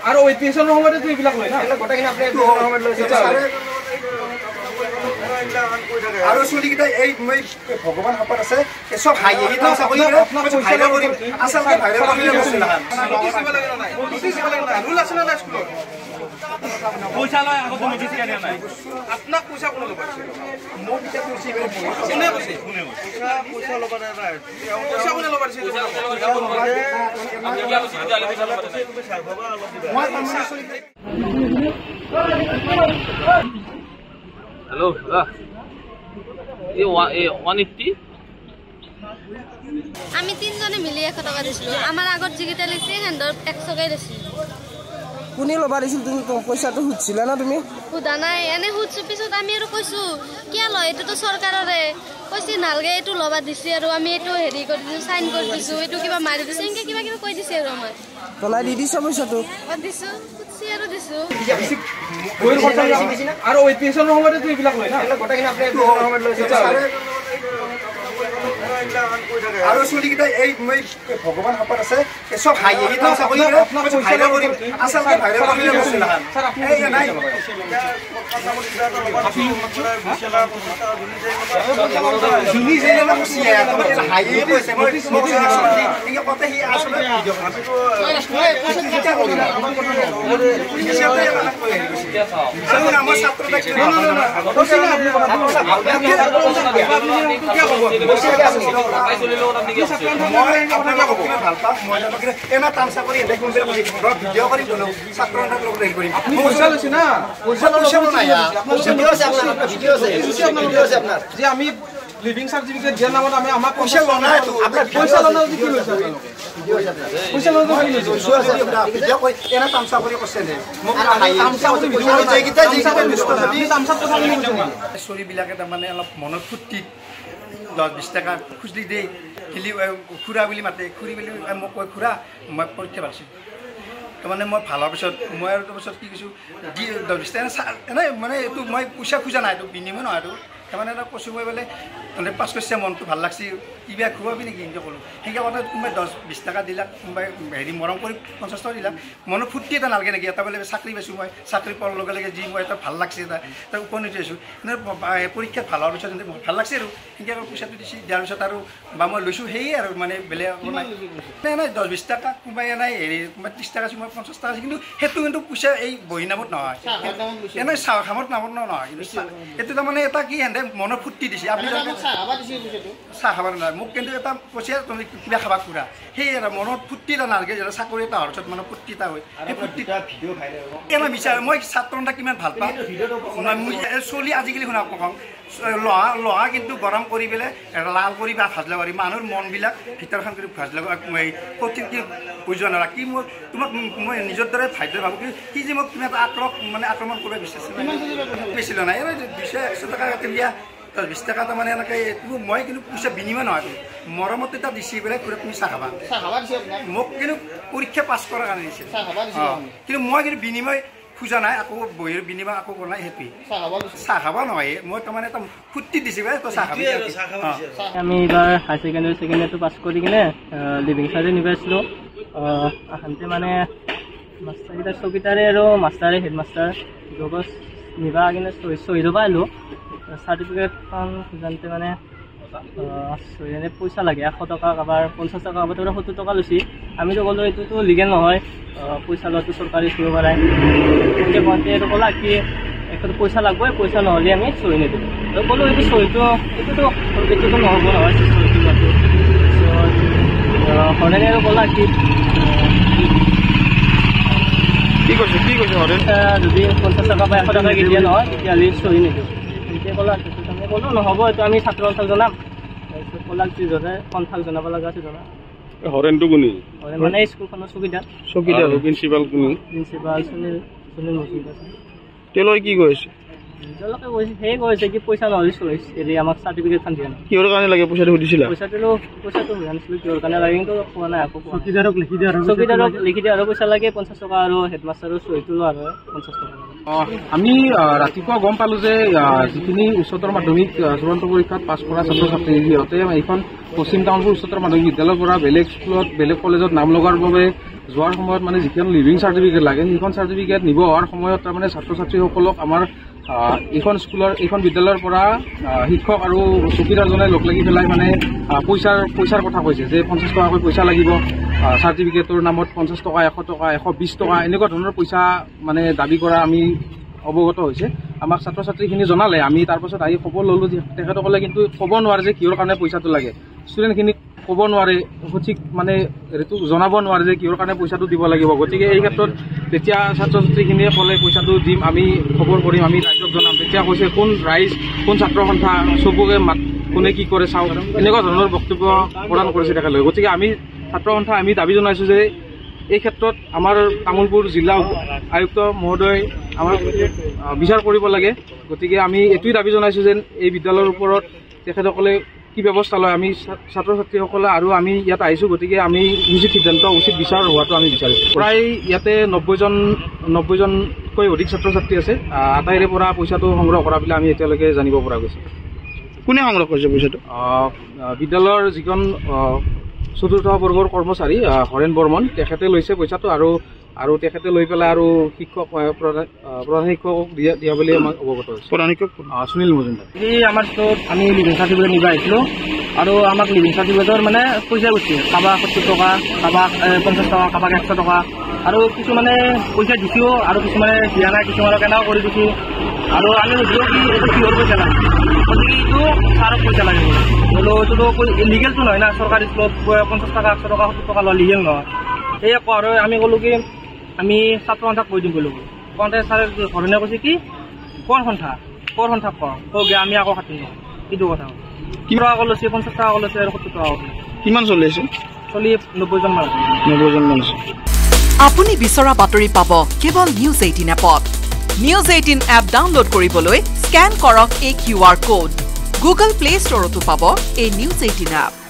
আৰু ঐতিহাসিক সময়তো এইবিলাক লয় না গোটেইখিনি আপুনি আৰু চলিকেইটা এই মই ভগৱান হাতত আছে চব হাঁহি চাকৰি ভাইৰেল কৰিম আচলতে ভাইৰেল কৰিলে ৰুল আছে না স্কুলত পইচা লয় আগতে নটিচ দিয়া নাই আপোনাক পইচা কোনে ল'ব মোক এতিয়া কৈছে কোনে কৈছে পইচা ল'ব নাই পইচা কোনে ল'ব দিছে हेलो ये 180 আমি তিনজনে মিলি 100 টাকা দিছিলো আমার আগত জিগিটা লিখছে হেন্দৰ 100 টাকাই দিছিল কোনে লবা দিছিল তুমি পইচাটো হুছিলা না তুমি হুদা নাই এনে হুছু পিছত আমি আৰু কৈছো কিয়া লয় এটো তো সৰকাৰৰে কৈছি নালগে এটো লবা দিছি আৰু আমি এটো হেৰি কৰি দিছো সাইন কৰি দিছো এটো কিবা মাৰি দিছে ইনকে কিবা কিবা কৈ দিছে আৰু আমাৰ তলাই দি দিছ পইচাটো দিছো হুছি আৰু দিছো আৰু ঐতিহাসিক সময়তো এইবিলাক লয় না গোটেইখিনি আপুনি আৰু চলিকেইটা এই মই ভগৱান হাতত আছে চব হাঁহি চাকৰি ভাইৰেল কৰিম আচলতে ভাইৰেল কৰিলে নাই এনা তামসা কৰি দেখোন ভিডিঅ' কৰি ছাত্ৰ কৰিম পইচা লৈছে না পইচা নাই যে আমি লিভিং সাৰ্টিফিকেট দিয়াৰ নামত আমি আমাক পইচা লনাই তো আপোনাক পইচা লনাও কি লৈছে পইচা লনাও কি লৈছে ভিডিঅ' কৰি এনা তামসা কৰি কৈছে নে মোক তামসা কৰি ভিডিঅ' কৰি যেগিটা তামসা কথা কৈছে চলিবিলাকে তাৰমানে অলপ মনত ফূৰ্তি 10-20 টাকা খুচলি দেই খেলি খুৰা বুলি মাতে খুৰী বুলি মোক কয় খুৰা মই পৰীক্ষা পাইছো তাৰমানে মই ভালৰ পিছত মই আৰু তাৰপিছত কি কৈছোঁ 10-20 টাকা এনেই মানে এইটো মই পইচা খোজা নাই এইটো বিনিময় নহয় এইটো তাৰমানে এটা কৈছোঁ মই বোলে তহঁতে পাছ কৰিছে মনটো ভাল লাগছে কিবা খুৱাবি নেকি এনেকৈ ক'লোঁ সেইকে কথা কোনোবাই 10-20 টাকা দিলাক কোনোবাই হেৰি মৰম কৰি 50 টকা দিলাক মনত ফূৰ্তি এটা নালাগে নেকি এটা বোলে চাকৰি পাইছোঁ মই চাকৰি পোৱাৰ লগে লগে যি মই এটা ভাল লাগছে এটা তাৰ উপনীত হৈছোঁ পৰীক্ষাত ভাল হোৱাৰ পিছত ভাল লাগছে আৰু সেনেকৈ আৰু পইচাটো দিছে দিয়াৰ পিছত আৰু বা মই লৈছোঁ সেয়ে আৰু মানে বেলেগ নাই নাই 10-20 টাকা কোনোবাই নাই হেৰি কোনোবাই 30 টাকা আছে মই 50 টাকা আছে কিন্তু সেইটো কিন্তু পইচা এই বহি নামত নহয় এনেই চাহ খামত নামত নহয় কিন্তু এইটো তাৰমানে এটা কি হেঁতে মনত ফূৰ্তি দিছে আপুনি চাহ খাব নাই মোক কিন্তু এটা কৈছে তুমি কিবা খাবা খুৰা সেই এটা মনত ফূৰ্তি এটা নালাগে যে চাকৰি এটা হোৱাৰ পিছত মনত ফূৰ্তি এটা হয় সেই ফূৰ্তি কেনে বিচাৰে মই ছাত্ৰ এটা কিমান ভাল পাওঁ চলি আজিকালি শুনা কওঁ লহা কিন্তু গৰম কৰি পেলাই লাল কৰি বা ভাজলা পাৰি মানুহৰ মনবিলাক ভিতৰখন কৰি ভাজলা কঠিন কি বুজিব নোৱাৰা কি মোৰ তোমাক মই নিজৰ দৰে ভাগ্য ভাবোঁ কি যে মোক কিমান এটা আক্ৰমণ কৰিব বিচাৰিছে বেছি লোৱা নাই 200-100 টকা দিয়া 10-20 টাকা তাৰমানে এনেকৈ মই কিন্তু পইচা বিনিময় নহয় মৰমত এটা দিছি পেলাই তুমি চাহ খাবা মোক কিন্তু পৰীক্ষা পাছ কৰাৰ কাৰণে দিছে কিন্তু মই কিন্তু বিনিময় খোজা নাই আকৌ বহিৰ বিনিময় আকৌ কৰা নাই সেইটোৱে চাহ খাব নহয় মই তাৰমানে এটা ফূৰ্তি দিছে তই চাহ খাবি আমি এইবাৰ হায়াৰ ছেকেণ্ডেৰীটো পাছ কৰি কিনে লিভিং চাৰ্টিফিকেট নিব আহিছিলোঁ আহোঁতে মানে মাষ্টাৰকেইটা চকীদাৰে আৰু মাষ্টাৰে হেডমাষ্টাৰ লগত নিবা কিনে চহী ল'ব আহিলোঁ চাৰ্টিফিকেটখন খোজাওঁতে মানে এনে পইচা লাগে 100 টকা কাৰোবাৰ 50 টকা কাৰোবাৰ 70 টকা লৈছে আমিতো ক'লোঁ এইটোতো লিগেল নহয় পইচা লোৱাটো চৰকাৰী কৰিব পাৰে এনেকৈ কওঁতে এইটো ক'লা কি এইটো পইচা লাগবই পইচা নহ'লে আমি চহী নিদিওঁ আৰু ক'লোঁ এইটো চহীটো এইটোতো নহ'ব নহয় চহীটো লোৱাটো হৰেণে আৰু ক'লা কি কৈছে যদি 50 টকা বা 100 টকা দিয়া নহয় তেতিয়াহ'লে চহী নিদিওঁ তেতিয়া ক'লা আমি ক'লোঁ নহ'ব এইটো আমি ছাত্ৰ অঞ্চল জনাম তাৰপিছত ক'লাক যি জনে কণ্ঠাক জনাব লগা আছে জনা হৰেণটো কোনি হৰেণ মানে স্কুলখনৰ চকীদাৰ প্ৰিন্সিপাল কোনি প্ৰিন্সিপাল সুনীল মজুমদাৰ তেওঁলোকে কি কৈছে তেওঁলোকে কৈছে সেই কৈছে কি পইচা নহ'লে হেৰি আমাক চাৰ্টিফিকেটখন দিয়া নাই কিহৰ কাৰণে লাগে পইচাটো সুধিছিলা পইচাটো সুধা নাছিলোঁ কিহৰ কাৰণে লাগে কিন্তু কোৱা নাই আকৌ চকীদাৰক লিখি দিয়া আৰু পইচা লাগে 50 টকা আৰু হেডমাষ্টাৰৰ চহীটো লোৱা আৰু 50 টকা আমি ৰাতিপুৱা গম পালোঁ যে যিখিনি উচ্চতৰ মাধ্যমিক চূড়ান্ত পৰীক্ষাত পাছ কৰা ছাত্ৰ ছাত্ৰী সিহঁতে এইখন পশ্চিম টাউনপুৰ উচ্চতৰ মাধ্যমিক বিদ্যালয়ৰ পৰা বেলেগ স্কুলত বেলেগ কলেজত নাম লগাৰ বাবে যোৱাৰ সময়ত মানে যিখন লিভিং চাৰ্টিফিকেট লাগে সেইখন চাৰ্টিফিকেট নিব হোৱাৰ সময়ত তাৰমানে ছাত্ৰ ছাত্ৰীসকলক আমাৰ এইখন স্কুলৰ এইখন বিদ্যালয়ৰ পৰা শিক্ষক আৰু চকীদাৰজনে লগ লাগি পেলাই মানে পইচাৰ কথা কৈছে যে 50 টকাকৈ পইচা লাগিব চাৰ্টিফিকেটৰ নামত 50 টকা 100 টকা 120 টকা এনেকুৱা ধৰণৰ পইচা মানে দাবী কৰা আমি অৱগত হৈছে আমাক ছাত্ৰ ছাত্ৰীখিনি জনালে আমি তাৰপাছত আহি খবৰ ল'লোঁ যে তেখেতসকলে কিন্তু ক'ব নোৱাৰে যে কিহৰ কাৰণে পইচাটো লাগে ষ্টুডেণ্টখিনি ক'ব নোৱাৰে সঠিক মানে এইটো জনাব নোৱাৰে যে কিহৰ কাৰণে পইচাটো দিব লাগিব গতিকে এই ক্ষেত্ৰত তেতিয়া ছাত্ৰ ছাত্ৰীখিনিয়ে ক'লে পইচাটো দিম আমি খবৰ কৰিম আমি ৰাইজক জনাম তেতিয়া কৈছে কোন ৰাইজ কোন ছাত্ৰ সন্থা চবকে মাত কোনে কি কৰে চাওক এনেকুৱা ধৰণৰ বক্তব্য প্ৰদান কৰিছে তেখেতলোকে গতিকে আমি ছাত্ৰ সন্থা আমি দাবী জনাইছোঁ যে এই ক্ষেত্ৰত আমাৰ তামোলপুৰ জিলা আয়ুক্ত মহোদয় আমাক বিচাৰ কৰিব লাগে গতিকে আমি এইটোৱেই দাবী জনাইছোঁ যে এই বিদ্যালয়ৰ ওপৰত তেখেতসকলে কি ব্যৱস্থা লয় আমি ছাত্ৰ ছাত্ৰীসকলে আৰু আমি ইয়াত আহিছোঁ গতিকে আমি উচিত সিদ্ধান্ত উচিত বিচাৰ হোৱাটো আমি বিচাৰিছোঁ প্ৰায় ইয়াতে 90জনকৈ অধিক ছাত্ৰ ছাত্ৰী আছে আটাইৰে পৰা পইচাটো সংগ্ৰহ কৰা বুলি আমি এতিয়ালৈকে জানিব পৰা গৈছে কোনে সংগ্ৰহ কৰিছে পইচাটো বিদ্যালয়ৰ যিখন চতুৰ্থ বৰ্গৰ কৰ্মচাৰী হৰেণ বৰ্মন তেখেতে লৈছে পইচাটো আৰু তেখেতে লৈ পেলাই আৰু শিক্ষক প্ৰধান শিক্ষকক দিয়া বুলি আমাক অৱগত হৈছে প্ৰধান শিক্ষক সুনীল মজুমদাৰ এই আমাৰ ষ্ট'ৰত আমি লিভিং চাৰ্টিফিকেট নিব আহিছিলোঁ আৰু আমাক লিভিং চাৰ্টিফিকেটৰ মানে পইচা গৈছে কাৰোবাক 70 টকা কাৰোবাক 50 টকা কাৰোবাক 100 টকা আৰু কিছুমানে পইচা দিছোঁ আৰু কিছুমানে দিয়া নাই কিছুমানক কেনেও কৰি দিছোঁ আৰু আমি সুধিলোঁ কি এইটো কিহৰ পইচা লাগে এইটো ছাৰক পইচা লাগে বোলো এইটোতো লিগেলটো নহয় না চৰকাৰী স্কুলত 50 টকা 100 টকা 70 টকা লোৱা লিগেল নহয় সেয়ে কোৱা আৰু আমি ক'লোঁ কি আমি ছাত্ৰ সন্থাক কৈ দিম বুলি কওঁতে ছাৰে ঘৰনে কৈছে কি কৰ সন্থাক কওঁগে আমি আকৌ কাটিম এইটো কথা কি টকা লৈছে 50 টকা লৈছে আৰু 70 টকা কিমান চলি আছে চলি 90জন মান আছে আপুনি বিচৰা বাতৰি পাব কেৱল নিউজ 18 এপত নিউজ 18 এপ ডাউনলোড কৰিবলৈ স্কেন কৰক এই QR কোড গুগল প্লে ষ্টৰতো পাব এই নিউজ 18 এপ